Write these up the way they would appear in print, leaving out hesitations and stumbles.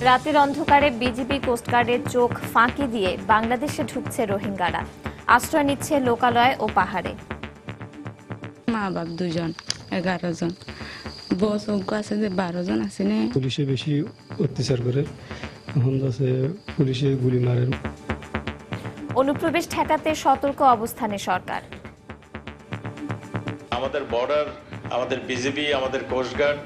রাতের অন্ধকারে বিজিবি কোস্টগার্ডের চোখ ফাঁকি দিয়ে বাংলাদেশে ঢুকছে রোহিঙ্গারা। আশ্রয় নিচ্ছে লোকালয় ও পাহাড়ে। মা বাপ দুজন 11 জন, বস আছে যে 12 জন আছে না। পুলিশে বেশি অত্যাচার করে, এখন আছে পুলিশে গুলি মারে। অনুপ্রবেশ ঠেকাতে সতর্ক অবস্থানে সরকার। আমাদের বর্ডার, আমাদের বিজিবি, আমাদের কোস্টগার্ড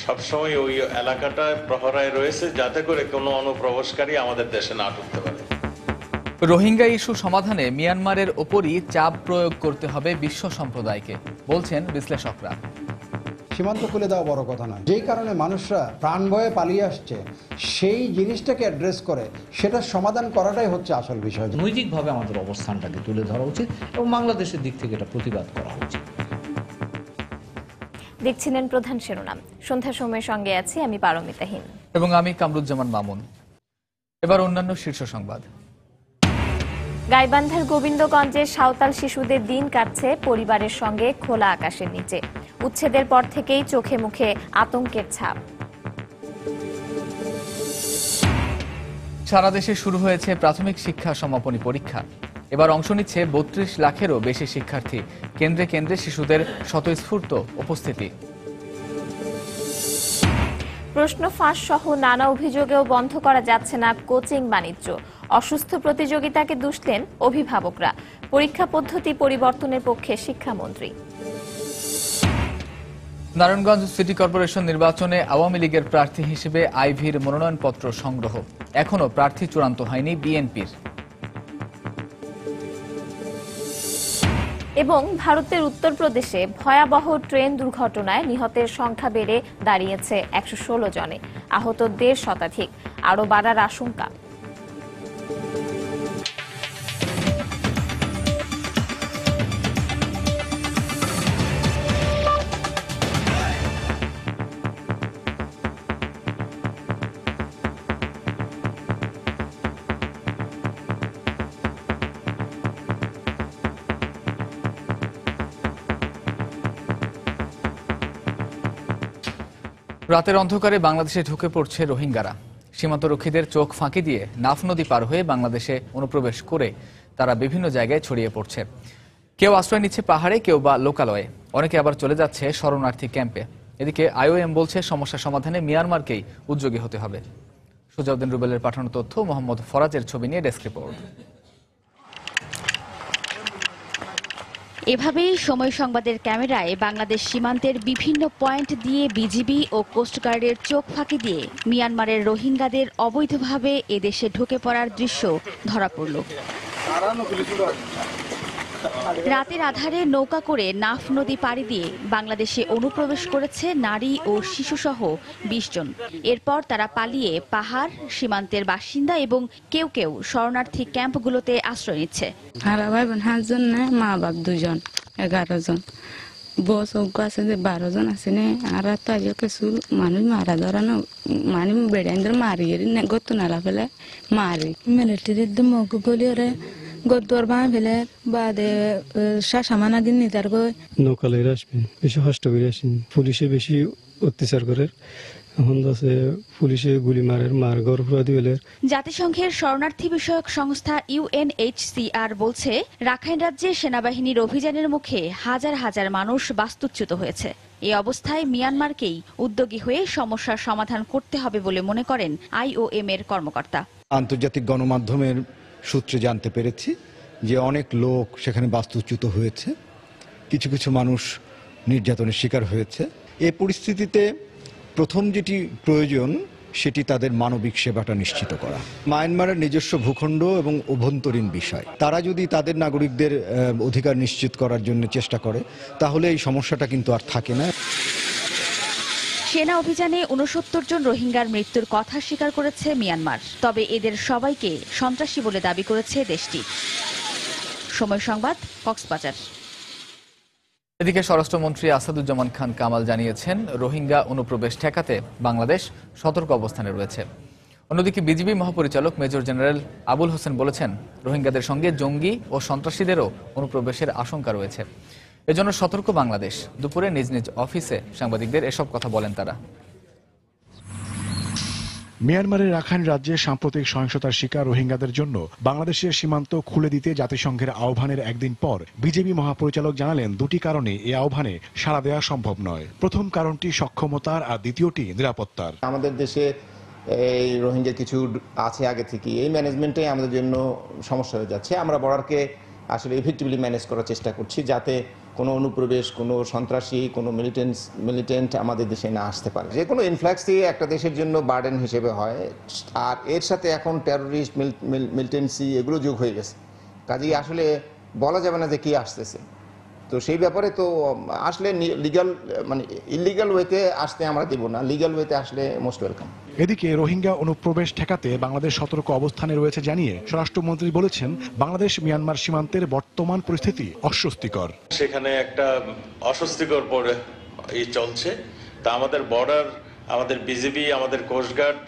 সবসময় ওই এলাকাটায় প্রহরায় রয়েছে, যাতে করে কোনো অনুপ্রবেশকারী আমাদের দেশে না ঢুকতে পারে। রোহিঙ্গা ইস্যু সমাধানে মিয়ানমারের ওপরই চাপ প্রয়োগ করতে হবে বিশ্ব সম্প্রদায়কে, বলছেন বিশ্লেষকরা। সীমান্ত খুলে দেওয়া বড় কথা নয়, যেই কারণে মানুষরা প্রাণ ভয়ে পালিয়ে আসছে সেই জিনিসটাকে অ্যাড্রেস করে সেটা সমাধান করাটাই হচ্ছে আসল বিষয়। নৈতিকভাবে আমাদের অবস্থানটাকে তুলে ধরা উচিত এবং বাংলাদেশের দিক থেকে এটা প্রতিবাদ করা উচিত। দেখছিলেন প্রধান শিরোনাম। সন্ধ্যার সময়ের সঙ্গে আছি আমি পারমিতাহীন এবং আমি কামরুজ্জামান মামুন। এবার অন্যান্য শীর্ষ সংবাদ। গাইবান্ধার গোবিন্দগঞ্জে সাঁওতাল শিশুদের দিন কাটছে পরিবারের সঙ্গে খোলা আকাশের নিচে। উচ্ছেদের পর থেকেই চোখে মুখে আতঙ্কের ছাপ। সারা দেশে শুরু হয়েছে প্রাথমিক শিক্ষা সমাপনী পরীক্ষা। এবার অংশ নিচ্ছে 32 লাখেরও বেশি শিক্ষার্থী। কেন্দ্রে কেন্দ্রে শিশুদের স্বতঃস্ফূর্ত উপস্থিতি। প্রশ্ন ফাঁস সহ নানা অভিযোগেও বন্ধ করা যাচ্ছে না কোচিং বাণিজ্য। অসুস্থ প্রতিযোগিতাকে দুষলেন অভিভাবকরা। পরীক্ষা পদ্ধতি পরিবর্তনের পক্ষে শিক্ষামন্ত্রী। নারায়ণগঞ্জ সিটি কর্পোরেশন নির্বাচনে আওয়ামী লীগের প্রার্থী হিসেবে আইভির মনোনয়নপত্র সংগ্রহ। এখনও প্রার্থী চূড়ান্ত হয়নি বিএনপির। এবং ভারতের উত্তরপ্রদেশে ভয়াবহ ট্রেন দুর্ঘটনায় নিহতের সংখ্যা বেড়ে দাঁড়িয়েছে 116 জনে। আহত 1.5 শতাধিক, আরও বাড়ার আশঙ্কা। রাতের অন্ধকারে বাংলাদেশে ঢুকে পড়ছে রোহিঙ্গারা। সীমান্তরক্ষীদের চোখ ফাঁকি দিয়ে নাফ নদী পার হয়ে বাংলাদেশে অনুপ্রবেশ করে তারা বিভিন্ন জায়গায় ছড়িয়ে পড়ছে। কেউ আশ্রয় নিচ্ছে পাহাড়ে, কেউ বা লোকালয়ে, অনেকে আবার চলে যাচ্ছে শরণার্থী ক্যাম্পে। এদিকে আইওএম বলছে সমস্যা সমাধানে মিয়ানমারকেই উদ্যোগী হতে হবে। সুজাউদ্দিন রুবেলের পাঠানো তথ্য, মোহাম্মদ ফরাজের ছবি নিয়ে ডেস্ক রিপোর্ট। এভাবেই সময় সংবাদের ক্যামেরায় বাংলাদেশ সীমান্তের বিভিন্ন পয়েন্ট দিয়ে বিজিবি ও কোস্টগার্ডের চোখ ফাঁকি দিয়ে মিয়ানমারের রোহিঙ্গাদের অবৈধভাবে এদেশে ঢুকে পড়ার দৃশ্য ধরা পড়ল। রাতের আধারে নৌকা করে নাফ নদী পাড়ি দিয়ে বাংলাদেশে অনুপ্রবেশ করেছে নারী ও শিশুসহ 20 জন। এরপর তারা পালিয়ে পাহাড়, সীমান্তের বাসিন্দা এবং কেউ কেউ শরণার্থী ক্যাম্পগুলোতে আশ্রয় নিচ্ছে। হারা ভাই বোন 5 জন না, মা বাপ দুজন 11 জন, বস আছে যে 12 জন আছে না। আর তো আজ কিছু মানুষ মারা ধরানো মানে বেড়াইন্দ্র মারিয়ে গত নালা ফেলে মারি মিলিটারির মুখ গলিয়ে গদ্দর বাঁ ফেলে বাদে সামানা দিন নিতার গই নৌকালয়ে আসবেন, বেশি কষ্ট করে আসেন। পুলিশে বেশি অত্যাচার করে, এখন আছে পুলিশে গুলি মারে, মার ঘর পুরা দিলে। জাতিসংঘের শরণার্থী বিষয়ক সংস্থা UNHCR বলছে, রাখাইন রাজ্যে সেনাবাহিনীর অভিযানের মুখে হাজার হাজার মানুষ বাস্তুচ্যুত হয়েছে। এই অবস্থায় মিয়ানমারকেই উদ্যোগী হয়ে সমস্যার সমাধান করতে হবে বলে মনে করেন IOM এর কর্মকর্তা। আন্তর্জাতিক গণমাধ্যমের সূত্রে জানতে পেরেছি যে অনেক লোক সেখানে বাস্তুচ্যুত হয়েছে, কিছু কিছু মানুষ নির্যাতনের শিকার হয়েছে। এই পরিস্থিতিতে প্রথম যেটি প্রয়োজন সেটি তাদের মানবিক সেবাটা নিশ্চিত করা। মায়ানমারের নিজস্ব ভূখণ্ড এবং অভ্যন্তরীণ বিষয়, তারা যদি তাদের নাগরিকদের অধিকার নিশ্চিত করার জন্য চেষ্টা করে তাহলে এই সমস্যাটা কিন্তু আর থাকে না। সেনা অভিযানে 69 জন রোহিঙ্গার মৃত্যুর কথা স্বীকার করেছে মিয়ানমার, তবে এদের সবাইকে সন্ত্রাসী বলে দাবি করেছে দেশটি। সময় সংবাদ, কক্সবাজার। এদিকে স্বরাষ্ট্রমন্ত্রী আসাদুজ্জামান খান কামাল জানিয়েছেন, রোহিঙ্গা অনুপ্রবেশ ঠেকাতে বাংলাদেশ সতর্ক অবস্থানে রয়েছে। অন্যদিকে বিজিবি মহাপরিচালক মেজর জেনারেল আবুল হোসেন বলেছেন, রোহিঙ্গাদের সঙ্গে জঙ্গি ও সন্ত্রাসীদেরও অনুপ্রবেশের আশঙ্কা রয়েছে। এজন্য সতর্ক বাংলাদেশ। দুপুরে নিজ নিজ অফিসে সাংবাদিকদের এসব কথা বলেন তারা। মিয়ানমারের রাখাইন রাজ্যে সাম্প্রতিক সহিংসতার শিকার রোহিঙ্গাদের জন্য বাংলাদেশের সীমান্ত খুলে দিতে জাতিসংঘের আহ্বানের একদিন পর বিজেপি মহাপরিচালক জানালেন দুটি কারণে এই আহ্বানে সাড়া দেওয়া সম্ভব নয়। প্রথম কারণটি সক্ষমতার আর দ্বিতীয়টি নিরাপত্তার। আমাদের দেশে এই রোহিঙ্গা কিছু আছে আগে থেকে, এই ম্যানেজমেন্টে আমাদের জন্য সমস্যা হয়ে যাচ্ছে। আমরা বর্ডারকে আসলে ইফেক্টিভলি ম্যানেজ করার চেষ্টা করছি যাতে কোনো অনুপ্রবেশ, কোনো সন্ত্রাসী, কোনো মিলিটেন্ট আমাদের দেশে না আসতে পারে। যে কোনো ইনফ্লাক্সই একটা দেশের জন্য বার্ডেন হিসেবে হয়, আর এর সাথে এখন টেরোরিস্ট, মিলিটেন্সি এগুলো যোগ হয়ে গেছে। কাজেই আসলে বলা যাবে না যে কি আসতেছে। তো সেই ব্যাপারে তো আসলে লিগ্যাল মানে ইলিগাল ওয়েতে আসতে আমরা দেব না, লিগ্যাল ওয়েতে আসলে মোস্ট ওয়েলকাম। এদিকে রোহিঙ্গা অনুপ্রবেশ ঠেকাতে বাংলাদেশ সতর্ক অবস্থানে রয়েছে জানিয়ে স্বরাষ্ট্রমন্ত্রী বলেছেন, বাংলাদেশ মিয়ানমার সীমান্তের বর্তমান পরিস্থিতি অস্বস্তিকর। সেখানে একটা অস্বস্তিকর চলছে। তা আমাদের বর্ডার, আমাদের বিজিবি, আমাদের কোস্টগার্ড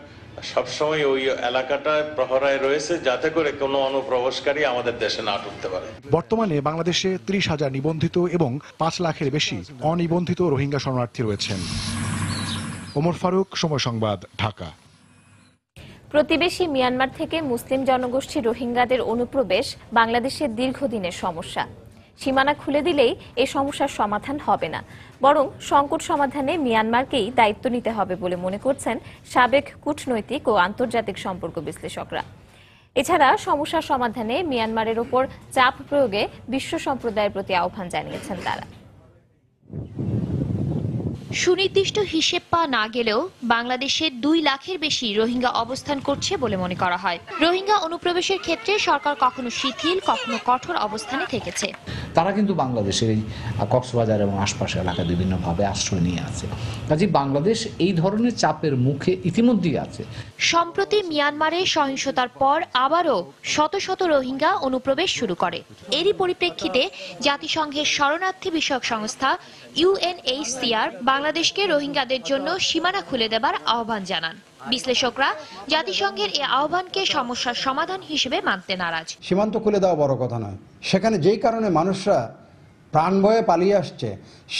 সবসময় ওই এলাকাটায় প্রহরায় রয়েছে যাতে করে কোনো অনুপ্রবেশকারী আমাদের দেশে না ঢুকতে পারে। বর্তমানে বাংলাদেশে 30,000 নিবন্ধিত এবং 5 লাখের বেশি অনিবন্ধিত রোহিঙ্গা শরণার্থী রয়েছেন। ওমর ফারুক, সময় সংবাদ, ঢাকা। প্রতিবেশী মিয়ানমার থেকে মুসলিম জনগোষ্ঠী রোহিঙ্গাদের অনুপ্রবেশ বাংলাদেশের দীর্ঘদিনের সমস্যা। সীমানা খুলে দিলেই এই সমস্যার সমাধান হবে না, বরং সংকট সমাধানে মিয়ানমারকেই দায়িত্ব নিতে হবে বলে মনে করছেন সাবেক কূটনৈতিক ও আন্তর্জাতিক সম্পর্ক বিশ্লেষকরা। এছাড়া সমস্যার সমাধানে মিয়ানমারের ওপর চাপ প্রয়োগে বিশ্ব সম্প্রদায়ের প্রতি আহ্বান জানিয়েছেন তারা। সুনির্দিষ্ট হিসেব পাওয়া না গেলেও বাংলাদেশে 2 লাখের বেশি রোহিঙ্গা অবস্থান করছে বলে মনে করা হয়। রোহিঙ্গা অনুপ্রবেশের ক্ষেত্রে সরকার কখনো শিথিল, কখনো কঠোর অবস্থানে থেকেছে। তারা কিন্তু বাংলাদেশের এই কক্সবাজার এবং আশপাশের এলাকায় বিভিন্নভাবে আশ্রয় নিয়ে আছে। কাজেই বাংলাদেশ এই ধরনের চাপের মুখে ইতিমধ্যেই আছে। সম্প্রতি মিয়ানমারে সহিংসতার পর আবারও শত শত রোহিঙ্গা অনুপ্রবেশ শুরু করে। এরই পরিপ্রেক্ষিতে জাতিসংঘের শরণার্থী বিষয়ক সংস্থা UNHCR বাংলাদেশকে রোহিঙ্গাদের জন্য সীমানা খুলে দেবার আহ্বান জানান। বিশ্লেষকরা জাতিসংঘের এই আহ্বানকে সমস্যার সমাধান হিসেবে মানতে নারাজ। সীমান্ত খুলে দেওয়া বড় কথা নয়, সেখানে যেই কারণে মানুষরা প্রাণ ভয়ে পালিয়ে আসছে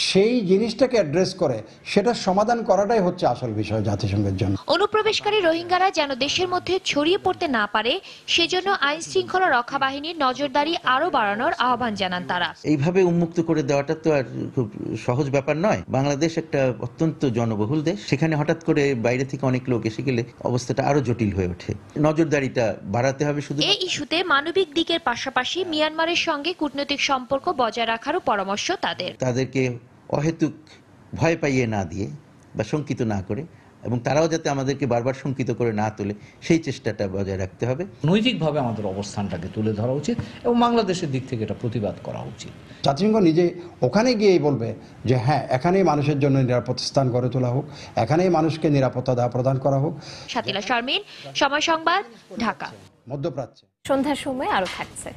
সেই জিনিসটাকে অ্যাড্রেস করে সেটা সমাধান করাটাই হচ্ছে আসল বিষয় জাতিসংঘের জন্য। অনুপ্রবেশকারী রোহিঙ্গারা যেন দেশের মধ্যে ছড়িয়ে পড়তে না পারে সেজন্য আইন শৃঙ্খলা রক্ষা বাহিনীর নজরদারি আরো বাড়ানোর আহ্বান জানান তারা। এইভাবে উন্মুক্ত করে দেওয়াটা তো আর খুব সহজ ব্যাপার নয়। বাংলাদেশ একটা অত্যন্ত জনবহুল দেশ, সেখানে হঠাৎ করে বাইরে থেকে অনেক লোক এসে গেলে অবস্থাটা আরো জটিল হয়ে ওঠে। নজরদারিটা বাড়াতে হবে। শুধু এই ইস্যুতে মানবিক দিকের পাশাপাশি মিয়ানমারের সঙ্গে কূটনৈতিক সম্পর্ক বজায় রাখার পরামর্শ তাদেরকে অহেতুক ভয় পাইয়ে না দিয়ে বা শঙ্কিত না করে, এবং তারাও যাতে আমাদেরকে বারবার শঙ্কিত করে না তোলে সেই চেষ্টাটা বজায় রাখতে হবে। নৈতিকভাবে আমাদের অবস্থানটাকে তুলে ধরা উচিত এবং বাংলাদেশের দিক থেকে এটা প্রতিবাদ করা উচিত। জাতিসংঘ নিজে ওখানে গিয়েই বলবে যে হ্যাঁ, এখানেই মানুষের জন্য নিরাপদ স্থান গড়ে তোলা হোক, এখানেই মানুষকে নিরাপত্তা প্রদান করা হোক। শাতিলা শারমিন, সময় সংবাদ, ঢাকা। মধ্যপ্রাচ্যে সন্ধ্যার সময় আরো থাকছে।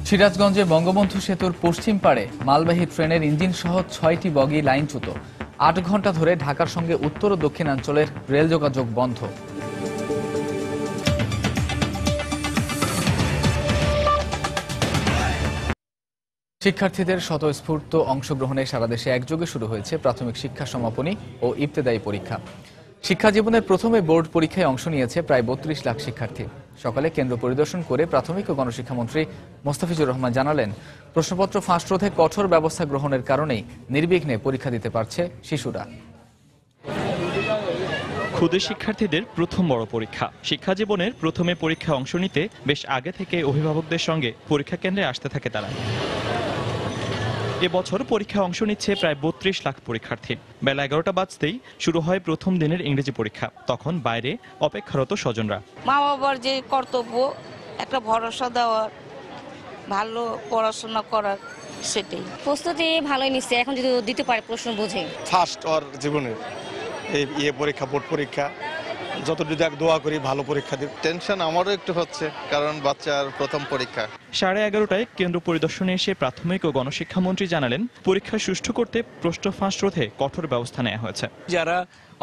সিরাজগঞ্জে বঙ্গবন্ধু সেতুর পশ্চিম পাড়ে মালবাহী ট্রেনের ইঞ্জিন সহ 6টি বগি লাইনচ্যুত। 8 ঘন্টা ধরে ঢাকার সঙ্গে উত্তর ও দক্ষিণাঞ্চলের রেল যোগাযোগ বন্ধ। শিক্ষার্থীদের স্বতঃস্ফূর্ত অংশগ্রহণে সারা দেশে একযোগে শুরু হয়েছে প্রাথমিক শিক্ষা সমাপনী ও ইবতেদায়ী পরীক্ষা। শিক্ষা জীবনের প্রথমে বোর্ড পরীক্ষায় অংশ নিয়েছে প্রায় 32 লাখ শিক্ষার্থী। সকালে কেন্দ্র পরিদর্শন করে প্রাথমিক ও গণশিক্ষামন্ত্রী মোস্তাফিজুর রহমান জানালেন, প্রশ্নপত্র ফাঁস রোধে কঠোর ব্যবস্থা গ্রহণের কারণেই নির্বিঘ্নে পরীক্ষা দিতে পারছে শিশুরা। ক্ষুদে শিক্ষার্থীদের প্রথম বড় পরীক্ষা। শিক্ষা জীবনের প্রথমে পরীক্ষায় অংশ নিতে বেশ আগে থেকে অভিভাবকদের সঙ্গে পরীক্ষা কেন্দ্রে আসতে থাকে তারা। এবছর পরীক্ষায় অংশ নিচ্ছে প্রায় 32 লাখ পরীক্ষার্থী। বেলা 11টা বাজতেই শুরু হয় প্রথম দিনের ইংরেজি পরীক্ষা। তখন বাইরে অপেক্ষারত স্বজনরা। মা বাবার যে কর্তব্য একটা ভরসা দেওয়ার, ভালো পড়াশোনা করার, সেটাই। প্রস্তুতি ভালোই নিচ্ছে, এখন যদি দিতে পারে প্রশ্ন বুঝে। ফার্স্ট ওর জীবনের এই পরীক্ষা, বোর্ড পরীক্ষা, যতটুকু দোয়া করি ভালো পরীক্ষা দিই। টেনশন আমারও একটু হচ্ছে, কারণ বাচ্চার প্রথম পরীক্ষা। 11:30টায় কেন্দ্র পরিদর্শনে এসে প্রাথমিক ও গণশিক্ষামন্ত্রী জানালেন, পরীক্ষা সুষ্ঠু করতে প্রশ্ন ফাঁস রোধে কঠোর ব্যবস্থা নেওয়া হয়েছে। যারা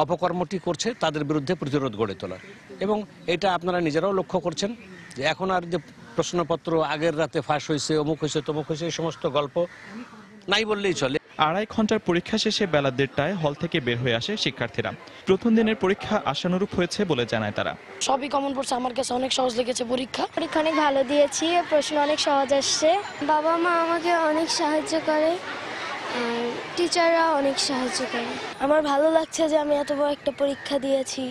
অপকর্মটি করছে তাদের বিরুদ্ধে প্রতিরোধ গড়ে তোলা, এবং এটা আপনারা নিজেরাও লক্ষ্য করছেন যে এখন আর যে প্রশ্নপত্র আগের রাতে ফাঁস হয়েছে, অমুক হয়েছে, তমুক হয়েছে, এই সমস্ত গল্প নাই বললেই চলে। 2.5 ঘন্টার পরীক্ষা শেষে বেলা 1:30টায় হল থেকে বের হয়ে আসে শিক্ষার্থীরা। প্রথম দিনের পরীক্ষা আশানুরূপ হয়েছে বলে জানায় তারা। সবই কমন পড়ছে, আমার কাছে অনেক সহজ লেগেছে পরীক্ষা অনেক ভালো দিয়েছি, প্রশ্ন অনেক সহজ আসছে। বাবা মা আমাকে অনেক সাহায্য করে, টিচাররা অনেক সাহায্য করে। আমার ভালো লাগছে যে আমি এত বড় একটা পরীক্ষা দিয়েছি।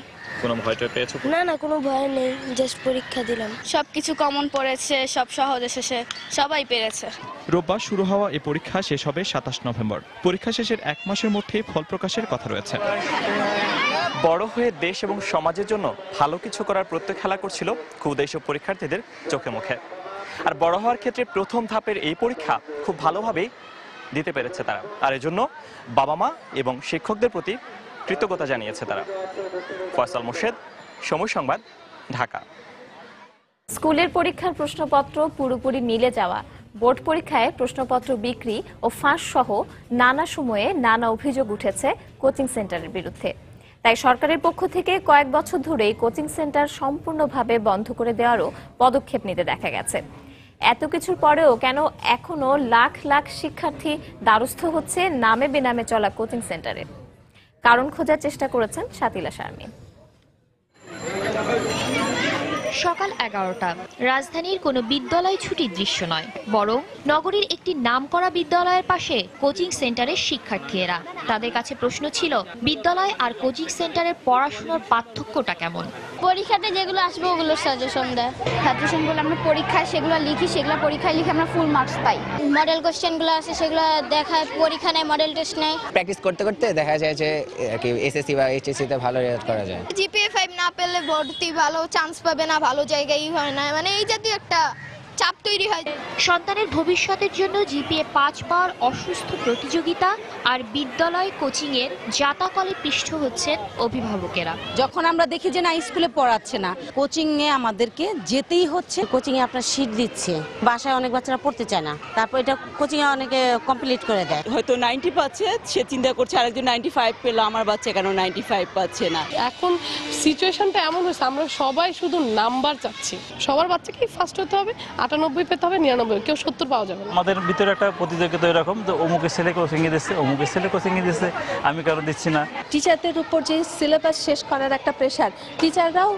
কোনো ভয়টা পেয়েছো? না, কোনো ভয় নেই, জাস্ট পরীক্ষা দিলাম। সবকিছু কমন পড়েছে, সব সহজ এসেছে, সবাই পেরেছে। রোববার শুরু হওয়া এই পরীক্ষা শেষ হবে 27 নভেম্বর। পরীক্ষা শেষের 1 মাসের মধ্যেই ফল প্রকাশের কথা রয়েছে। বড় হয়ে দেশ এবং সমাজের জন্য ভালো কিছু করার প্রত্যয় খেলা করছিল ক্ষুদে এসব পরীক্ষার্থীদের চোখে মুখে। আর বড় হওয়ার ক্ষেত্রে প্রথম ধাপের এই পরীক্ষা খুব ভালোভাবেই দিতে পেরেছে তারা। আর এজন্য বাবা মা এবং শিক্ষকদের প্রতি কৃতজ্ঞতা জানিয়েছে তারা। ফয়সাল মোর্শেদ, সময় সংবাদ, ঢাকা। স্কুলের পরীক্ষার প্রশ্নপত্র পুরোপুরি মিলে যাওয়া, বোর্ড পরীক্ষায় প্রশ্নপত্র বিক্রি ও ফাঁস সহ নানা সময়ে নানা অভিযোগ উঠেছে কোচিং সেন্টারের বিরুদ্ধে। তাই সরকারের পক্ষ থেকে কয়েক বছর ধরেই কোচিং সেন্টার সম্পূর্ণভাবে বন্ধ করে দেওয়ারও পদক্ষেপ নিতে দেখা গেছে। এত কিছুর পরেও কেন এখনো লাখ লাখ শিক্ষার্থী দ্বারস্থ হচ্ছে নামে বেনামে চলা কোচিং সেন্টারে? কারণ খোঁজার চেষ্টা করেছেন শাতিলা শারমিন। সকাল 11টা, রাজধানীর কোনো বিদ্যালয় ছুটির দৃশ্য নয়, বরং নগরীর একটি নামকরা বিদ্যালয়ের পাশে কোচিং সেন্টারের শিক্ষার্থীরা। তাদের কাছে প্রশ্ন ছিল, বিদ্যালয় আর কোচিং সেন্টারের পড়াশোনার পার্থক্যটা কেমন। পরীক্ষাতে যেগুলো আসবে ওগুলো সাজেশন দেয়, ছাত্র সংখ্যা আমরা পরীক্ষায় সেগুলো লিখি, সেগুলো পরীক্ষায় লিখে আমরা ফুল মার্কস পাই। মডেল কোশ্চেনগুলো আছে সেগুলো দেখায়, পরীক্ষা নেয়, মডেল টেস্ট নেয়। প্র্যাকটিস করতে করতে দেখা যায় যে এসএসসি বা এইচএসসি তে ভালো রেজাল্ট করা যায়। জিপিএ 5 না পেলে ভর্তি ভালো চান্স পাবে না, ভালো জায়গায় হয় না, মানে এই জাতীয় একটা চাপ তৈরি হয়। সন্তানের ভবিষ্যতের জন্য জিপিএ 5 পাওয়ার অসুস্থ প্রতিযোগিতা আর বিদ্যালয় কোচিং এর জাতাকলে পৃষ্ঠ হচ্ছেন অভিভাবকেরা। যখন আমরা দেখি যে না স্কুলে পড়াচ্ছে না, কোচিং এ আমাদেরকে যেতেই হচ্ছে। কোচিং এ আপনার সিট দিচ্ছে, বাসায় অনেক বাচ্চারা পড়তে চায় না, তারপর এটা কোচিং এ অনেকে কমপ্লিট করে দেয়। হয়তো 90 পাচ্ছে, সে চিন্তা করছে আরেকজন 95 পেল, আমার বাচ্চা কেন 95 পাচ্ছে না। এখন সিচুয়েশনটা এমন হয়েছে, আমরা সবাই শুধু নাম্বার চাচ্ছি। সবার বাচ্চাকেই ফার্স্ট হতে হবে, 98 পেতে হবে, 99, কেউ 70 পাওয়া যাবে না। আমাদের ভিতরে একটা প্রতিযোগিতা এরকম, যে অমুকের ছেলে কোচিং এ দিচ্ছে, অমুকের ছেলে কোচিং এ দিচ্ছে, আমি কারো দিচ্ছি না। টিচারদের উপর যে সিলেবাস শেষ করার একটা প্রেশার, টিচাররাও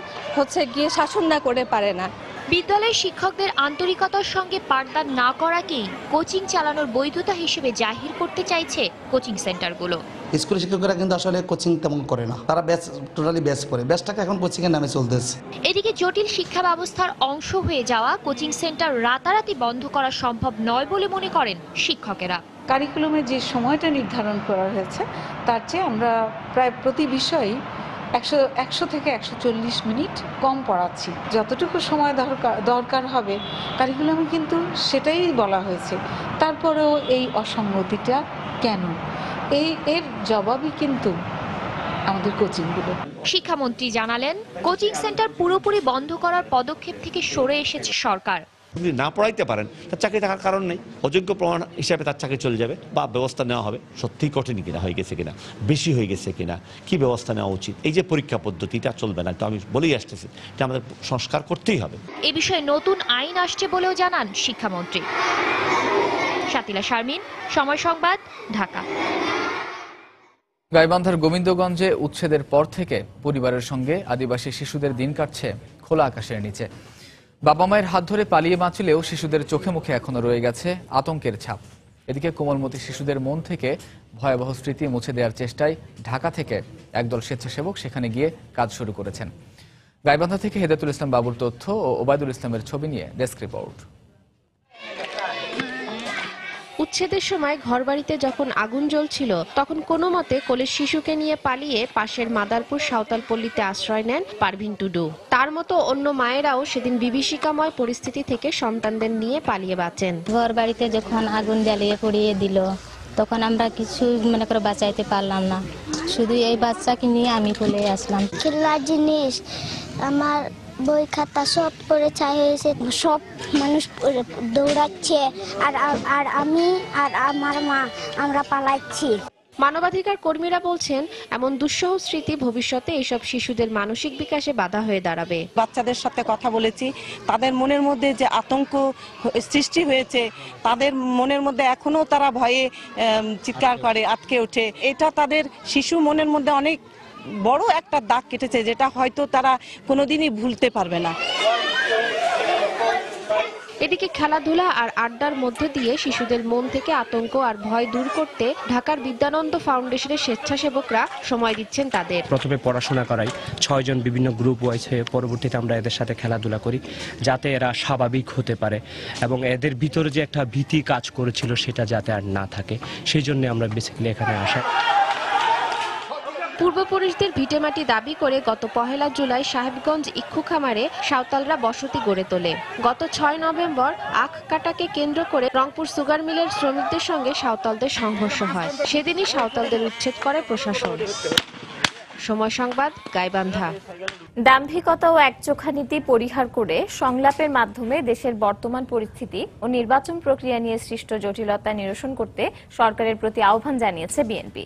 গিয়ে শাসন না করে পারে না। বিদ্যালয়ের শিক্ষকদের আন্তরিকতার সঙ্গে পাঠদান না করাকেই কোচিং চালানোর বৈধতা হিসেবে জাহির করতে চাইছে কোচিং সেন্টারগুলো। স্কুল শিক্ষকরা কিন্তু আসলে কোচিং তেমন করে না, তারা ব্যাচ টোটালি ব্যাচ করে, ব্যাচটাকে এখন কোচিং এর নামে চলতেছে। এদিকে জটিল শিক্ষা ব্যবস্থার অংশ হয়ে যাওয়া কোচিং সেন্টার রাতারাতি বন্ধ করা সম্ভব নয় বলে মনে করেন শিক্ষকেরা। কারিকুলামে যে সময়টা নির্ধারণ করা হয়েছে তার চেয়ে আমরা প্রায় প্রতি বিষয়ই 100 থেকে 140 মিনিট কম পড়াচ্ছি। যতটুকু সময় দরকার হবে কারিকুলামে কিন্তু সেটাই বলা হয়েছে। তারপরেও এই অসঙ্গতিটা কেন, এর জবাবই কিন্তু আমাদের কোচিংগুলো। শিক্ষামন্ত্রী জানালেন, কোচিং সেন্টার পুরোপুরি বন্ধ করার পদক্ষেপ থেকে সরে এসেছে সরকার। যদি না পড়াইতে পারেন তার চাকরি থাকার কারণ নেই, অযোগ্য প্রমাণ হিসাবে তার চাকরি চলে যাবে বা ব্যবস্থা নেওয়া হবে। সত্যিই কঠিন কিনা হয়ে গেছে কিনা, বেশি হয়ে গেছে কিনা, কি ব্যবস্থা নেওয়া উচিত। এই যে পরীক্ষা পদ্ধতিটা চলবে না, তো আমি বলেই আসতেছি যে আমাদের সংস্কার করতেই হবে। এ বিষয়ে নতুন আইন আসছে বলেও জানান শিক্ষামন্ত্রী। শাতিলা শারমিন, সময় সংবাদ, ঢাকা। গাইবান্ধার গোবিন্দগঞ্জে উচ্ছেদের পর থেকে পরিবারের সঙ্গে আদিবাসী শিশুদের দিন কাটছে খোলা আকাশের নিচে। বাবা মায়ের হাত ধরে পালিয়ে বাঁচলেও শিশুদের চোখে মুখে এখনো রয়ে গেছে আতঙ্কের ছাপ। এদিকে কোমলমতি শিশুদের মন থেকে ভয়াবহ স্মৃতি মুছে দেওয়ার চেষ্টায় ঢাকা থেকে একদল স্বেচ্ছাসেবক সেখানে গিয়ে কাজ শুরু করেছেন। গাইবান্ধা থেকে হেদায়েতুল ইসলাম বাবুর তথ্য ও ওবায়দুল ইসলামের ছবি নিয়ে ডেস্ক রিপোর্ট। উচ্ছেদের সময় ঘরবাড়িতে যখন আগুন জ্বলছিল তখন কোনো মতে কোলের শিশুকে নিয়ে পালিয়ে পাশের মাদারপুর সাঁওতালপল্লীতে আশ্রয় নেন পারভিন টুডু। তার মতো অন্য মায়েরাও সেদিন বিভীষিকাময় পরিস্থিতি থেকে সন্তানদের নিয়ে পালিয়ে বাঁচেন। ঘরবাড়িতে যখন আগুন জ্বালিয়ে পুড়িয়ে দিল তখন আমরা কিছু মনে করে বাঁচাইতে পারলাম না, শুধু এই বাচ্চাকে নিয়ে আমি চলে আসলাম। খেলার জিনিস, আমার বই খাতা সব পড়ে ছাই হয়েছে, সব মানুষ দৌড়াচ্ছে আর আমি আর আমার মা আমরা পালাচ্ছি। মানবাধিকার কর্মীরা বলছেন, এমন দুঃসহ স্মৃতি ভবিষ্যতে এসব শিশুদের মানসিক বিকাশে বাধা হয়ে দাঁড়াবে। বাচ্চাদের সাথে কথা বলেছি, তাদের মনের মধ্যে যে আতঙ্ক সৃষ্টি হয়েছে, তাদের মনের মধ্যে এখনো তারা ভয়ে চিৎকার করে, আটকে ওঠে। এটা তাদের শিশু মনের মধ্যে অনেক বড় একটা দাগ কেটেছে, যেটা হয়তো তারা কোনোদিনই ভুলতে পারবে না। এদিকে খেলাধুলা আর আড্ডার মধ্যে দিয়ে শিশুদের মন থেকে আতঙ্ক আর ভয় দূর করতে ঢাকার বিদ্যানন্দ ফাউন্ডেশনের স্বেচ্ছাসেবকরা সময় দিচ্ছেন তাদের। প্রথমে পড়াশোনা করাই, 6 জন বিভিন্ন গ্রুপ ওয়াইজ হয়ে পরবর্তীতে আমরা এদের সাথে খেলাধুলা করি, যাতে এরা স্বাভাবিক হতে পারে এবং এদের ভিতরে যে একটা ভীতি কাজ করেছিল সেটা যাতে আর না থাকে, সেই জন্য আমরা বেসিক্যালি এখানে আসা। পূর্বপুরুষদের ভিটেমাটি দাবি করে গত 1 জুলাই সাহেবগঞ্জ ইক্ষু খামারে সাঁওতালরা বসতি গড়ে তোলে। গত 6 নভেম্বর আখ কাটাকে কেন্দ্র করে রংপুর সুগার মিলের শ্রমিকদের সঙ্গে সাঁওতালদের সংঘর্ষ হয়। সেদিনই সাঁওতালদের উচ্ছেদ করে প্রশাসন। সময় সংবাদ, গাইবান্ধা। দাম্ভিকতা ও একচোখা নীতি পরিহার করে সংলাপের মাধ্যমে দেশের বর্তমান পরিস্থিতি ও নির্বাচন প্রক্রিয়া নিয়ে সৃষ্ট জটিলতা নিরসন করতে সরকারের প্রতি আহ্বান জানিয়েছে বিএনপি।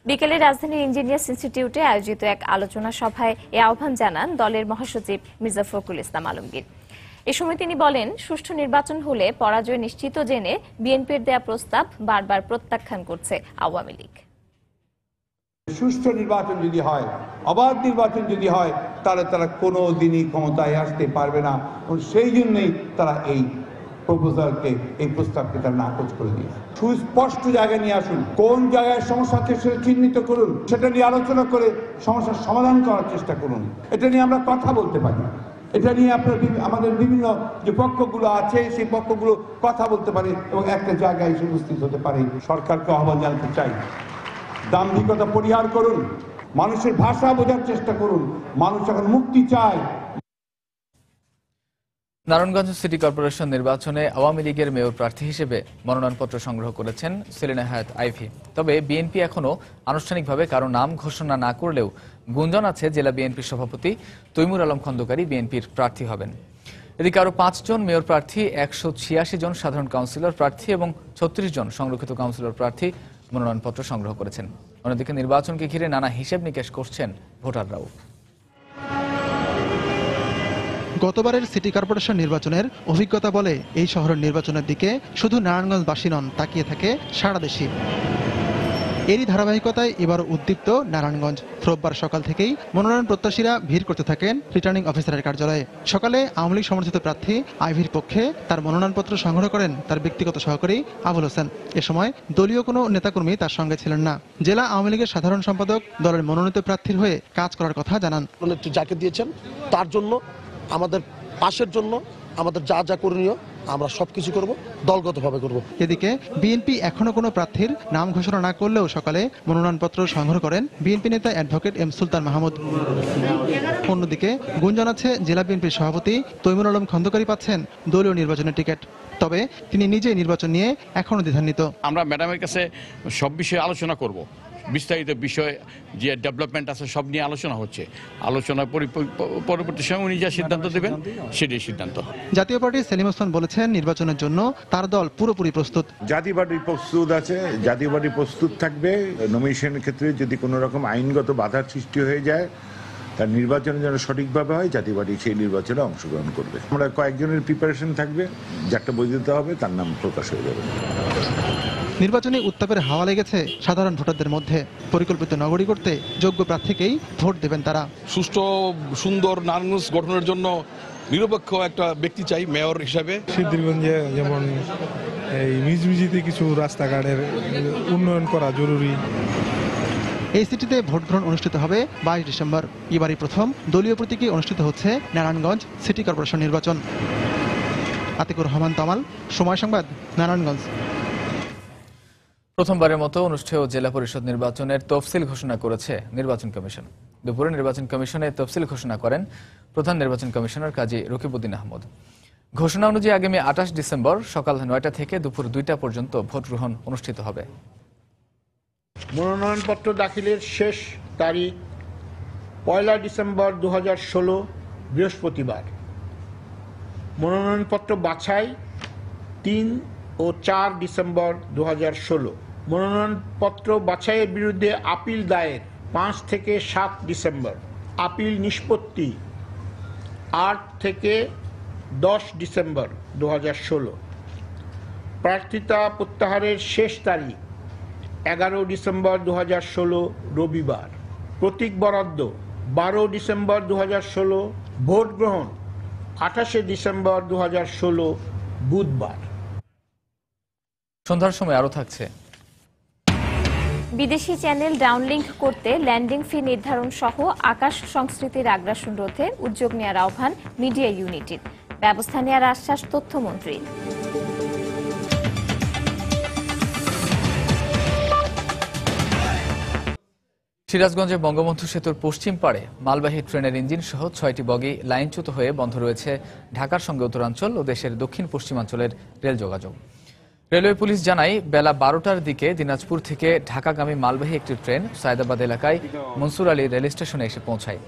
বিকেলে রাজধানীর ইঞ্জিনিয়ার্স ইনস্টিটিউটে আয়োজিত এক আলোচনা সভায় এ আহ্বান জানান দলের মহাসচিব মির্জা ফখরুল ইসলাম আলমগীর। এ সময় তিনি বলেন, সুষ্ঠু নির্বাচন হলে পরাজয় নিশ্চিত জেনে বিএনপির দেয়া প্রস্তাব বারবার প্রত্যাখ্যান করছে আওয়ামী লীগ। সুষ্ঠু নির্বাচন যদি হয়, অবাধ নির্বাচন যদি হয়, তাহলে তারা কোনো দিনই ক্ষমতায় আসতে পারবে না। সেই জন্যই তারা এই প্রপোজালকে, এই প্রস্তাবকে তারা নাকচ করে দিয়েছে। সুস্পষ্ট জায়গায় নিয়ে আসুন, কোন জায়গায় সমস্যা আছে সেটা চিহ্নিত করুন, সেটা নিয়ে আলোচনা করে সমস্যার সমাধান করার চেষ্টা করুন। এটা নিয়ে আমরা কথা বলতে পারি, এটা নিয়ে আপনার আমাদের বিভিন্ন যে পক্ষগুলো আছে সেই পক্ষগুলো কথা বলতে পারে এবং একটা জায়গায় এসে উপস্থিত হতে পারে। সরকারকে আহ্বান জানাতে চাই, দাম্ভিকতা পরিহার করুন, মানুষের ভাষা বোঝার চেষ্টা করুন। মানুষ এখন মুক্তি চায়। নারায়ণগঞ্জ সিটি কর্পোরেশন নির্বাচনে আওয়ামী লীগের মেয়র প্রার্থী হিসেবে মনোনয়নপত্র সংগ্রহ করেছেন সেলিনা হায়াত আইভি। তবে বিএনপি এখনো আনুষ্ঠানিকভাবে কারো নাম ঘোষণা না করলেও গুঞ্জন আছে জেলা বিএনপির সভাপতি তৈমুর আলম খন্দকারী বিএনপির প্রার্থী হবেন। এদিকে আরও 5 জন মেয়র প্রার্থী, 186 জন সাধারণ কাউন্সিলর প্রার্থী এবং 36 জন সংরক্ষিত কাউন্সিলর প্রার্থী মনোনয়নপত্র সংগ্রহ করেছেন। অন্যদিকে নির্বাচনকে ঘিরে নানা হিসেব নিকেশ করছেন ভোটাররাও। গতবারের সিটি কর্পোরেশন নির্বাচনের অভিজ্ঞতা বলে এই শহরের নির্বাচনের দিকে শুধু নারায়ণগঞ্জবাসী নন, তাকিয়ে থাকে সারা দেশে। এরই ধারাবাহিকতায় এবার উদ্দীপ্ত নারায়ণগঞ্জ। রোববার সকাল থেকেই মনোনয়ন প্রত্যাশীরা ভিড় করতে থাকেন রিটার্নিং অফিসারের কার্যালয়ে। সকালে আওয়ামী লীগ সমর্থিত প্রার্থী আইভির পক্ষে তার মনোনয়নপত্র সংগ্রহ করেন তার ব্যক্তিগত সহকারী আবুল হোসেন। এ সময় দলীয় কোনো নেতাকর্মী তার সঙ্গে ছিলেন না। জেলা আওয়ামী লীগের সাধারণ সম্পাদক দলের মনোনীত প্রার্থীর হয়ে কাজ করার কথা জানান। যাকে দিয়েছেন তার জন্য, আমাদের পাশের জন্য, আমাদের যা যা করণীয় আমরা সবকিছু করব, দলগতভাবে করব। এদিকে বিএনপি এখনো কোনো প্রার্থীর নাম ঘোষণা না করলেও সকালে মনোনয়নপত্র সংগ্রহ করেন বিএনপি নেতা অ্যাডভোকেট এম সুলতান মাহমুদ। অন্যদিকে গুঞ্জন আছে জেলা বিএনপির সভাপতি তৈমুর আলম খন্দকারী পাচ্ছেন দলীয় নির্বাচনের টিকিট। তবে তিনি নিজেই নির্বাচন নিয়ে এখনো দ্বিধান্বিত। আমরা ম্যাডামের কাছে সব বিষয়ে আলোচনা করব, বিস্তারিত বিষয় যে ডেভেলপমেন্ট আছে সব নিয়ে আলোচনা হচ্ছে। আলোচনার পরবর্তী সময় উনি যা সিদ্ধান্ত দেবেন সেটাই সিদ্ধান্ত। জাতীয় পার্টি সেলিম ওসমান বলেছেন নির্বাচনের জন্য তার দল পুরোপুরি প্রস্তুত। জাতীয় পার্টি প্রস্তুত আছে, জাতীয় পার্টি প্রস্তুত থাকবে। নমিনেশনের ক্ষেত্রে যদি কোনো রকম আইনগত বাধার সৃষ্টি হয়ে যায়, তার নির্বাচনের যেন সঠিকভাবে হয়, জাতীয় পার্টি সেই নির্বাচনে অংশগ্রহণ করবে। আমরা কয়েকজনের প্রিপারেশন থাকবে, যাকে বই দিতে হবে তার নাম প্রকাশ হয়ে যাবে। নির্বাচনী উত্তাপের হাওয়া লেগেছে সাধারণ ভোটারদের মধ্যে। পরিকল্পিত নগরী করতে যোগ্য প্রার্থীকেই ভোট দেবেন তারা। সুষ্ঠু সুন্দর নারায়ণগঞ্জ গঠনের জন্য নিরপেক্ষ একটা ব্যক্তি চাই মেয়র হিসাবে। সিদ্ধিরগঞ্জে যেমন এই মিজমিজিতে কিছু রাস্তাঘাটের উন্নয়ন করা জরুরি। এই সিটিতে ভোট গ্রহণ অনুষ্ঠিত হবে 22 ডিসেম্বর। এবারই প্রথম দলীয় প্রতীকে অনুষ্ঠিত হচ্ছে নারায়ণগঞ্জ সিটি কর্পোরেশন নির্বাচন। আতিকুর রহমান তামাল, সময় সংবাদ, নারায়ণগঞ্জ। প্রথমবারের মতো অনুষ্ঠেয় জেলা পরিষদ নির্বাচনের তফসিল ঘোষণা করেছে নির্বাচন কমিশন। দুপুরে নির্বাচন কমিশনে তফসিল ঘোষণা করেন প্রধান নির্বাচন কমিশনার কাজী রকিবউদ্দিন আহমদ। ঘোষণা অনুযায়ী আগামী 28 ডিসেম্বর সকাল 9টা থেকে দুপুর 2টা পর্যন্ত ভোট গ্রহণ অনুষ্ঠিত হবে। মনোনয়নপত্র দাখিলের শেষ তারিখ 1 ডিসেম্বর 2016 বৃহস্পতিবার। মনোনয়নপত্র বাছাই 3 ও 4 ডিসেম্বর 2016। মনোনয়নপত্র বাছাইয়ের বিরুদ্ধে আপিল দায়ের 5 থেকে 7 ডিসেম্বর, আপিল নিষ্পত্তি 8 থেকে 10 ডিসেম্বর 2016, প্রার্থিতা প্রত্যাহারের শেষ তারিখ 11 ডিসেম্বর 2016 রবিবার, প্রতীক বরাদ্দ 12 ডিসেম্বর 2016, ভোট গ্রহণ 28 ডিসেম্বর 2016 বুধবার। সন্ধ্যার সময় আরো থাকছে। বিদেশি চ্যানেল ডাউনলিংক করতে ল্যান্ডিং ফি নির্ধারণ সহ আকাশ সংস্কৃতির আগ্রাসন রোধে উদ্যোগ নেওয়ার আহ্বান মিডিয়া ইউনিটির, ব্যবস্থা নেওয়ার আশ্বাস তথ্যমন্ত্রীর। সিরাজগঞ্জে বঙ্গবন্ধু সেতুর পশ্চিম পাড়ে মালবাহী ট্রেনের ইঞ্জিন সহ 6টি বগি লাইনচ্যুত হয়ে বন্ধ রয়েছে ঢাকার সঙ্গে উত্তরাঞ্চল ও দেশের দক্ষিণ পশ্চিমাঞ্চলের রেল যোগাযোগ। রেলওয়ে পুলিশ জানায় বেলা 12টার দিকে দিনাজপুর থেকে ঢাকাগামী মালবাহী একটি ট্রেন সায়দাবাদ এলাকায় মনসুর আলী রেল স্টেশনে এসে পৌঁছায়।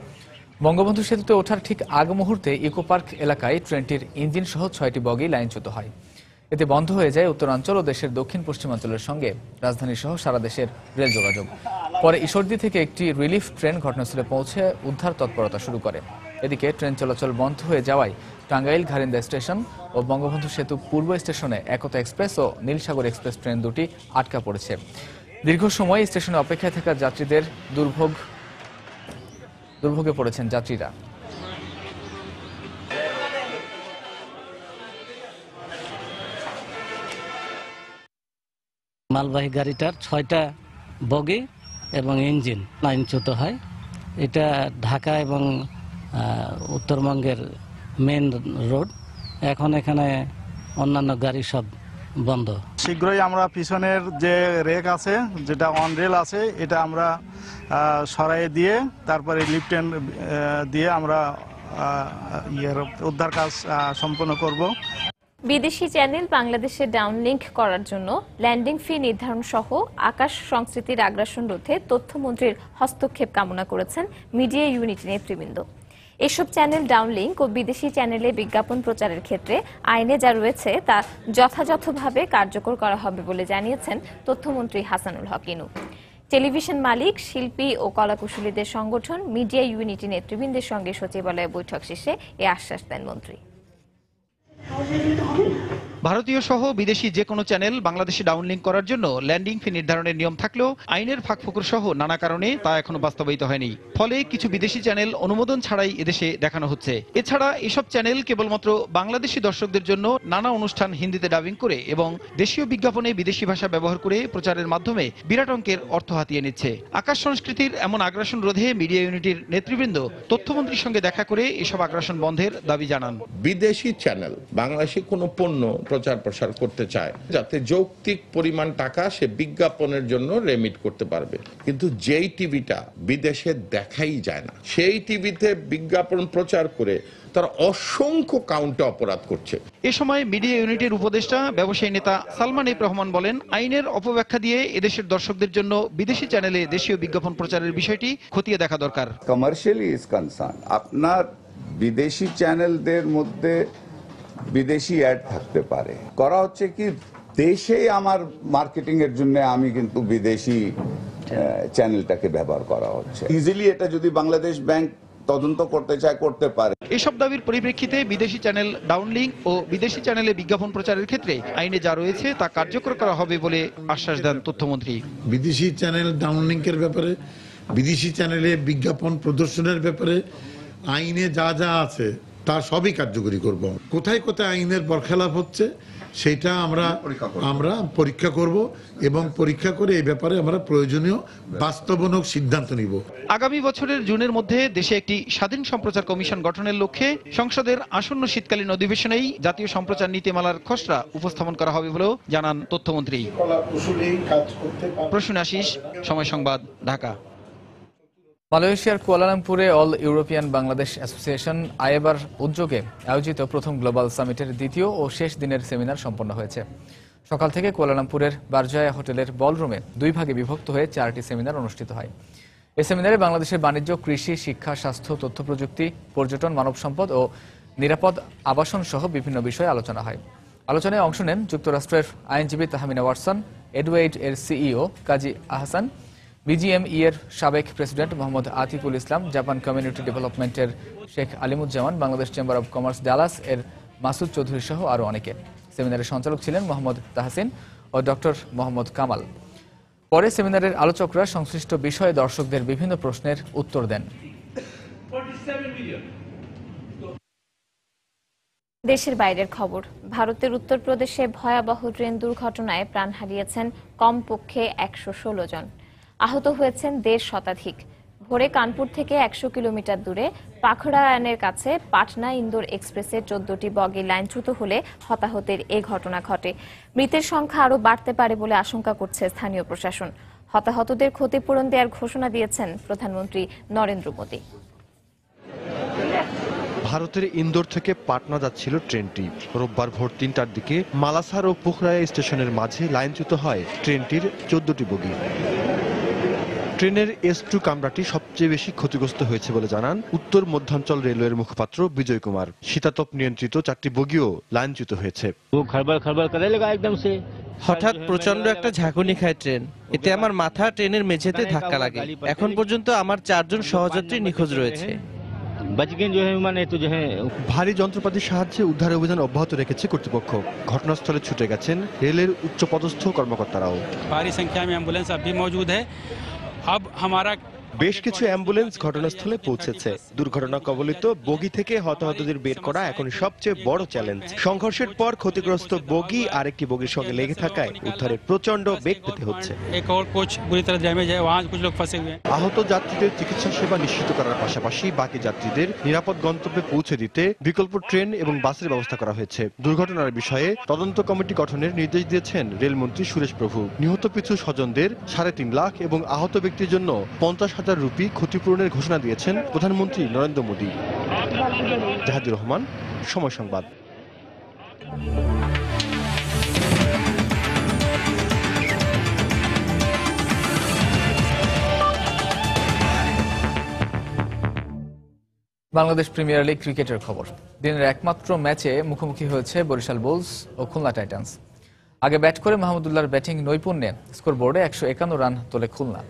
বঙ্গবন্ধু সেতুতে ওঠার ঠিক আগ মুহূর্তে ইকো পার্ক এলাকায় ট্রেনটির ইঞ্জিন সহ 6টি বগি লাইনচ্যুত হয়। এতে বন্ধ হয়ে যায় উত্তরাঞ্চল ও দেশের দক্ষিণ পশ্চিমাঞ্চলের সঙ্গে রাজধানী সহ সারা দেশের রেল যোগাযোগ। পরে ঈশ্বরদী থেকে একটি রিলিফ ট্রেন ঘটনাস্থলে পৌঁছে উদ্ধার তৎপরতা শুরু করে। এদিকে ট্রেন চলাচল বন্ধ হয়ে যাওয়ায় টাঙ্গাইল ঘারিন্দা স্টেশন ও বঙ্গবন্ধু সেতু পূর্ব স্টেশনে একতা এক্সপ্রেস ও নীলসাগর এক্সপ্রেস ট্রেন দুটি আটকা পড়েছে। দীর্ঘ সময় স্টেশনে অপেক্ষায় থাকা যাত্রীদের দুর্ভোগে পড়েছেন যাত্রীরা। মালবাহী গাড়িটার 6টা বগি এবং ইঞ্জিন লাইনচ্যুত হয়। এটা ঢাকা এবং উত্তরবঙ্গের মেন রোড। এখন এখানে অন্যান্য গাড়ি সব বন্ধ। শীঘ্রই আমরা পিছনের যে রেক আছে, যেটা অন রেল আছে, এটা আমরা সরাই দিয়ে তারপরে লিফটেন দিয়ে আমরা উদ্ধার কাজ সম্পন্ন করব। বিদেশি চ্যানেল বাংলাদেশে ডাউনলিংক করার জন্য ল্যান্ডিং ফি নির্ধারণ সহ আকাশ সংস্কৃতির আগ্রাসন রোধে তথ্যমন্ত্রীর হস্তক্ষেপ কামনা করেছেন মিডিয়া ইউনিট নেতৃবৃন্দ। এসব চ্যানেল ডাউনলিংক ও বিদেশি চ্যানেলে বিজ্ঞাপন প্রচারের ক্ষেত্রে আইনে যা রয়েছে তা যথাযথভাবে কার্যকর করা হবে বলে জানিয়েছেন তথ্যমন্ত্রী হাসানুল হক ইনু। টেলিভিশন মালিক, শিল্পী ও কলাকুশলীদের সংগঠন মিডিয়া ইউনিটি নেতৃবৃন্দের সঙ্গে সচিবালয়ে বৈঠক শেষে এ আশ্বাস দেন মন্ত্রী। ভারতীয় সহ বিদেশি যে কোনো চ্যানেল বাংলাদেশে ডাউনলিংক করার জন্য ল্যান্ডিং ফি নির্ধারণের নিয়ম থাকলেও আইনের ফাঁকফোকর সহ নানা কারণে তা এখনো বাস্তবায়িত হয়নি। ফলে কিছু বিদেশি চ্যানেল অনুমোদন ছাড়াই এদেশে দেখানো হচ্ছে। এছাড়া এসব চ্যানেল কেবলমাত্র বাংলাদেশি দর্শকদের জন্য নানা অনুষ্ঠান হিন্দিতে ডাবিং করে এবং দেশীয় বিজ্ঞাপনে বিদেশি ভাষা ব্যবহার করে প্রচারের মাধ্যমে বিরাট অঙ্কের অর্থ হাতিয়ে নিচ্ছে। আকাশ সংস্কৃতির এমন আগ্রাসন রোধে মিডিয়া ইউনিটির নেতৃবৃন্দ তথ্যমন্ত্রীর সঙ্গে দেখা করে এসব আগ্রাসন বন্ধের দাবি জানান। বিদেশি চ্যানেল বাংলাদেশে কোনো পণ্য প্রচার প্রসার করতে চায় যাতে যৌক্তিক পরিমাণ টাকা সে বিজ্ঞাপনের জন্য রেমিট করতে পারবে, কিন্তু যেই টিভিটা বিদেশে দেখাই যায় না সেই টিভিতে বিজ্ঞাপন প্রচার করে তারা অসংখ্য কাউন্টে অপরাধ করছে। এ সময় মিডিয়া ইউনিটের উপদেষ্টা ব্যবসায়ী নেতা সালমান এফ রহমান বলেন, আইনের অপব্যাখ্যা দিয়ে এদেশের দর্শকদের জন্য বিদেশি চ্যানেলে দেশীয় বিজ্ঞাপন প্রচারের বিষয়টি খতিয়ে দেখা দরকার। কমার্শিয়ালি ইজ কনসার্ন, আপনার বিদেশি চ্যানেলদের মধ্যে বিদেশি অ্যাড থাকতে পারে, করা হচ্ছে কি দেশেই আমার মার্কেটিং এর জন্য আমি কিন্তু বিদেশি চ্যানেলটাকে ব্যবহার করা হচ্ছে। ইজিলি এটা যদি বাংলাদেশ ব্যাংক তদন্ত করতে চায় করতে পারে। এসব দাবির পরিপ্রেক্ষিতে বিদেশি চ্যানেল ডাউনলিংক ও বিদেশি চ্যানেলে বিজ্ঞাপন প্রচারের ক্ষেত্রে আইনে যা রয়েছে তা কার্যকর করা হবে বলে আশ্বাস দেন তথ্যমন্ত্রী। বিদেশি চ্যানেল ডাউনলিংকের ব্যাপারে, বিদেশি চ্যানেলে বিজ্ঞাপন প্রদর্শনের ব্যাপারে আইনে যা যা আছে তা সবই কার্যকরী করব। কোথায় কোথায় আইনের বরখেলাপ হচ্ছে সেটা আমরা পরীক্ষা করব এবং পরীক্ষা করে এই ব্যাপারে আমরা প্রয়োজনীয় বাস্তবনক সিদ্ধান্ত নিব। আগামী বছরের জুনের মধ্যে দেশে একটি স্বাধীন সম্প্রচার কমিশন গঠনের লক্ষ্যে সংসদের আসন্ন শীতকালীন অধিবেশনেই জাতীয় সম্প্রচার নীতিমালার খসড়া উপস্থাপন করা হবে বলেও জানান তথ্যমন্ত্রী। প্রসূন আশিস, সময় সংবাদ, ঢাকা। মালয়েশিয়ার কুয়ালালামপুরে অল ইউরোপিয়ান বাংলাদেশ অ্যাসোসিয়েশন আইএবার উদ্যোগে আয়োজিত প্রথম গ্লোবাল সামিটের দ্বিতীয় ও শেষ দিনের সেমিনার সম্পন্ন হয়েছে। সকাল থেকে কুয়ালালামপুরের বারজায়া হোটেলের বলরুমে দুই ভাগে বিভক্ত হয়ে 4টি সেমিনার অনুষ্ঠিত হয়। এই সেমিনারে বাংলাদেশের বাণিজ্য, কৃষি, শিক্ষা, স্বাস্থ্য, তথ্য প্রযুক্তি, পর্যটন, মানব সম্পদ ও নিরাপদ আবাসন সহ বিভিন্ন বিষয়ে আলোচনা হয়। আলোচনায় অংশ নেন যুক্তরাষ্ট্রের আইনজীবী তাহমিনা ওয়াটসন, এডওয়েড এর সিইও কাজী আহসান, বিজিএমই এর সাবেক প্রেসিডেন্ট মোহাম্মদ আতিকুল ইসলাম, জাপান কমিউনিটি ডেভেলপমেন্টের Sheikh Alimuzzaman, Bangladesh chamber of commerce Dallas এর মাসুদ চৌধুরী সহ আরও অনেকে। সেমিনারের সঞ্চালক ছিলেন মোহাম্মদ তাহসিন ও ডক্টর মোহাম্মদ কামাল। পরে সেমিনারের আলোচকরা সংশ্লিষ্ট বিষয়ে দর্শকদের বিভিন্ন প্রশ্নের উত্তর দেন। দেশের বাইরের খবর। ভারতের উত্তরপ্রদেশে ভয়াবহ ট্রেন দুর্ঘটনায় প্রাণ হারিয়েছেন কমপক্ষে 116 জন, আহত হয়েছেন 1.5 শতাধিক। ভোরে কানপুর থেকে 100 কিলোমিটার দূরে পাখড়ায়নের কাছে পাটনা ইন্দোর এক্সপ্রেসের 14টি বগি লাইনচ্যুত হলে হতাহতের এ ঘটনা ঘটে। মৃতের সংখ্যা আরও বাড়তে পারে বলে আশঙ্কা করছে স্থানীয় প্রশাসন। হতাহতদের ক্ষতিপূরণ দেওয়ার ঘোষণা দিয়েছেন প্রধানমন্ত্রী নরেন্দ্র মোদী। ভারতের ইন্দোর থেকে পাটনা যাচ্ছিল ট্রেনটি। রোববার ভোর 3টার দিকে মালাসার ও পুখরায়া স্টেশনের মাঝে লাইনচ্যুত হয় ট্রেনটির 14টি বগি। ট্রেনের S2 কামরাটি সবচেয়ে বেশি ক্ষতিগ্রস্ত হয়েছে বলে জানান উত্তর মধ্যাঞ্চল রেলওয়ের মুখপাত্র বিজয় কুমার। শীতাতপ নিয়ন্ত্রিত 4টি বগিও লাইনচ্যুত হয়েছে। হঠাৎ প্রচন্ড একটা ঝাঁকুনি খায় ট্রেন, এতে আমার মাথা ট্রেনের মেঝেতে ধাক্কা লাগে। এখন পর্যন্ত আমার 4 জন সহযাত্রী নিখোঁজ রয়েছে। ভারী যন্ত্রপাতির সাহায্যে উদ্ধার অভিযান অব্যাহত রেখেছে কর্তৃপক্ষ। ঘটনাস্থলে ছুটে গেছেন রেলের উচ্চপদস্থ কর্মকর্তারাও। ভারী সংখ্যা में एम्बुलेंस अभी मौजूद है। अब हमारा বেশ কিছু অ্যাম্বুলেন্স ঘটনাস্থলে পৌঁছেছে। দুর্ঘটনা কবলিত বগি থেকে হতাহতদের বের করা এখন সবচেয়ে বড় চ্যালেঞ্জ। সংঘর্ষের পর ক্ষতিগ্রস্ত বগি আরেকটি বগির সঙ্গে লেগে থাকায় উদ্ধারের প্রচন্ড বেগ পেতে হচ্ছে। एक और कोच बुरी तरह डैमेज है, वहाँ कुछ लोग फंसे हुए हैं। আহত যাত্রীদের চিকিৎসা সেবা নিশ্চিত করার পাশাপাশি বাকি যাত্রীদের নিরাপদ গন্তব্যে পৌঁছে দিতে বিকল্প ট্রেন এবং বাসের ব্যবস্থা করা হয়েছে। দুর্ঘটনার বিষয়ে তদন্ত কমিটি গঠনের নির্দেশ দিয়েছেন রেলমন্ত্রী সুরেশ প্রভু। নিহত পিছু স্বজনদের 3.5 লাখ এবং আহত ব্যক্তির জন্য 50,000 রুপি ক্ষতিপূরণের ঘোষণা দিয়েছেন প্রধানমন্ত্রী নরেন্দ্র মোদী। জাহাদুর রহমান, সময় সংবাদ। বাংলাদেশ প্রিমিয়ার লিগ ক্রিকেটের খবর। দিনের একমাত্র ম্যাচে মুখোমুখি হয়েছে বরিশাল বুলস ও খুলনা টাইটান্স। আগে ব্যাট করে মাহমুদুল্লাহর ব্যাটিং নৈপুণ্যে স্কোরবোর্ডে 151 রান তোলে খুলনা।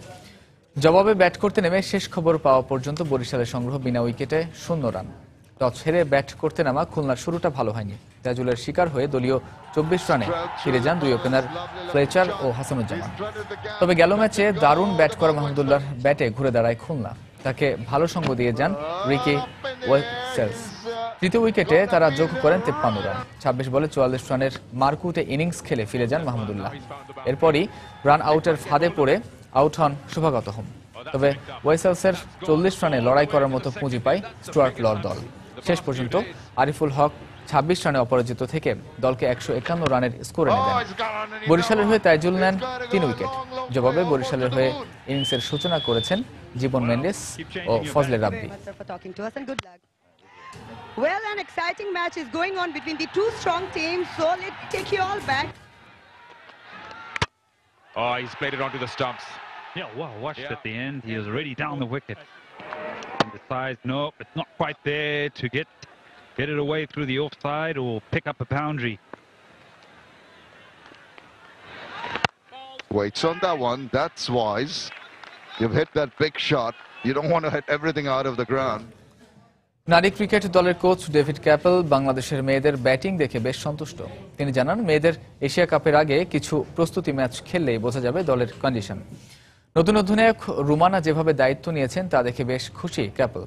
জবাবে ব্যাট করতে নেমে শেষ খবর পাওয়া পর্যন্ত বরিশালের সংগ্রহ বিনা উইকেটে 0 রান। টস হেরে ব্যাট করতে নামা খুলনার শুরুটা ভালো হয়নি। তাজুলের শিকার হয়ে দলীয় 24 রানে ফিরে যান 2 ওপেনার ফ্লেচার ও হাসানুজ্জামান। তবে গেল ম্যাচে দারুণ ব্যাট করা মাহমুদুল্লাহর ব্যাটে ঘুরে দাঁড়ায় খুলনা। তাকে ভালো সঙ্গ দিয়ে যান রিকি ওয়েলসেলস। তৃতীয় উইকেটে তারা যোগ করেন 53 রান। 26 বলে 44 রানের মারকুটে ইনিংস খেলে ফিরে যান মাহমুদুল্লাহ। এরপরই রান আউটের ফাঁদে পড়ে আউট হন শুভাগত হোম। তবে ওয়েসেলসের 40 রানে লড়াই করার মতো পুঁজি পায় স্টুয়ার্ট লর দল। শেষ পর্যন্ত আরিফুল হক 26 রানে অপরাজিত থেকে দলকে 151 রানের স্কোর এনে দেন। বরিশালের হয়ে তাইজুল নেন 3 উইকেট। জবাবে বরিশালের হয়ে ইনিংসের সূচনা করেছেন জীবন মেন্ডেস ও Fazle Rabbi. Well, an exciting match is going on between the two strong teams, so let's take you all back. Oh, he's played it onto the stumps. Yeah, well watched at the end. He was already down the wicket. And decides, no, it's not quite there to get it away through the offside or pick up a boundary. Waits on that one. That's wise. You've hit that big shot. You don't want to hit everything out of the ground. নারী cricket দলের coach David ক্যাপেল বাংলাদেশের মেয়েদের batting দেখে বেশ সন্তুষ্ট। তিনি জানান, মেয়েদের এশিয়া কাপের আগে কিছু প্রস্তুতি ম্যাচ খেললেই বোঝা যাবে দলের কন্ডিশন। নতুন অধিনায়ক রুমানা যেভাবে দায়িত্ব নিয়েছেন তা দেখে বেশ খুশি ক্যাপেল।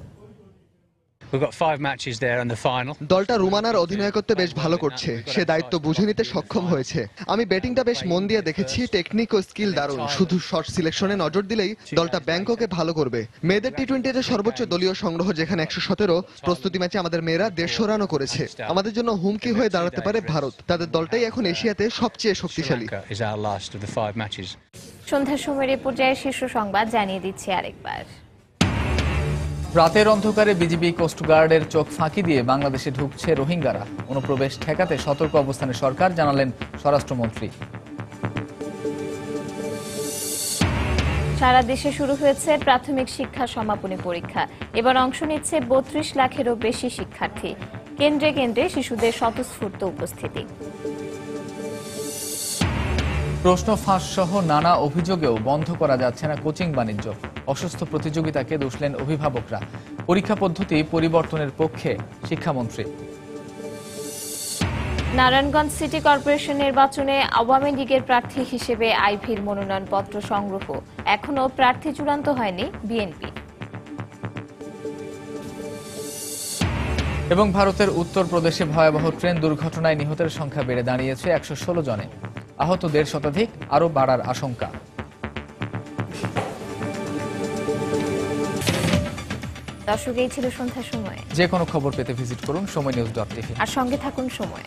দলটা রুমানার অধিনায়কত্বে বেশ ভালো করছে, সে দায়িত্ব বুঝে নিতে সক্ষম হয়েছে। আমি ব্যাটিংটা বেশ মন দিয়ে দেখেছি, টেকনিক ও স্কিল দারুণ। শুধু শট সিলেকশনে নজর দিলেই দলটা ব্যাংককে ভালো করবে। মেয়েদের টি-20-তে সর্বোচ্চ দলীয় সংগ্রহ যেখানে 117, প্রস্তুতি ম্যাচে আমাদের মেয়েরা 150 রানও করেছে। আমাদের জন্য হুমকি হয়ে দাঁড়াতে পারে ভারত। তাদের দলটাই এখন এশিয়াতে সবচেয়ে শক্তিশালী। সন্ধ্যার সময়ের এ পর্যায়ে শীর্ষ সংবাদ জানিয়ে দিচ্ছি আরেকবার। রাতের অন্ধকারে বিজিবি কোস্টগার্ডের চোখ ফাঁকি দিয়ে বাংলাদেশে ঢুকছে রোহিঙ্গারা। অনুপ্রবেশ ঠেকাতে সতর্ক অবস্থানে সরকার, জানালেন স্বরাষ্ট্রমন্ত্রী। সারা দেশে শুরু হয়েছে প্রাথমিক শিক্ষা সমাপনী পরীক্ষা। এবার অংশ নিচ্ছে 32 লাখেরও বেশি শিক্ষার্থী। কেন্দ্রে কেন্দ্রে শিশুদের স্বতঃস্ফূর্ত উপস্থিতি। প্রশ্ন ফাঁস সহ নানা অভিযোগেও বন্ধ করা যাচ্ছে না কোচিং বাণিজ্য। অসুস্থ প্রতিযোগিতাকে দোষলেন অভিভাবকরা। পরীক্ষা পদ্ধতি পরিবর্তনের পক্ষে শিক্ষামন্ত্রী। নারায়ণগঞ্জ সিটি কর্পোরেশন নির্বাচনে আওয়ামী লীগের প্রার্থী হিসেবে আইভীর মনোনয়নপত্র সংগ্রহ। এখনও প্রার্থী চূড়ান্ত হয়নি বিএনপি। এবং ভারতের উত্তরপ্রদেশে ভয়াবহ ট্রেন দুর্ঘটনায় নিহতের সংখ্যা বেড়ে দাঁড়িয়েছে 116 জনে। আহতদের শতাধিক আরও বাড়ার আশঙ্কা। দর্শক, এই ছিল সন্ধ্যার সময়। যে কোনো খবর পেতে ভিজিট করুন সময়নিউজ.tv আর সঙ্গে থাকুন সময়।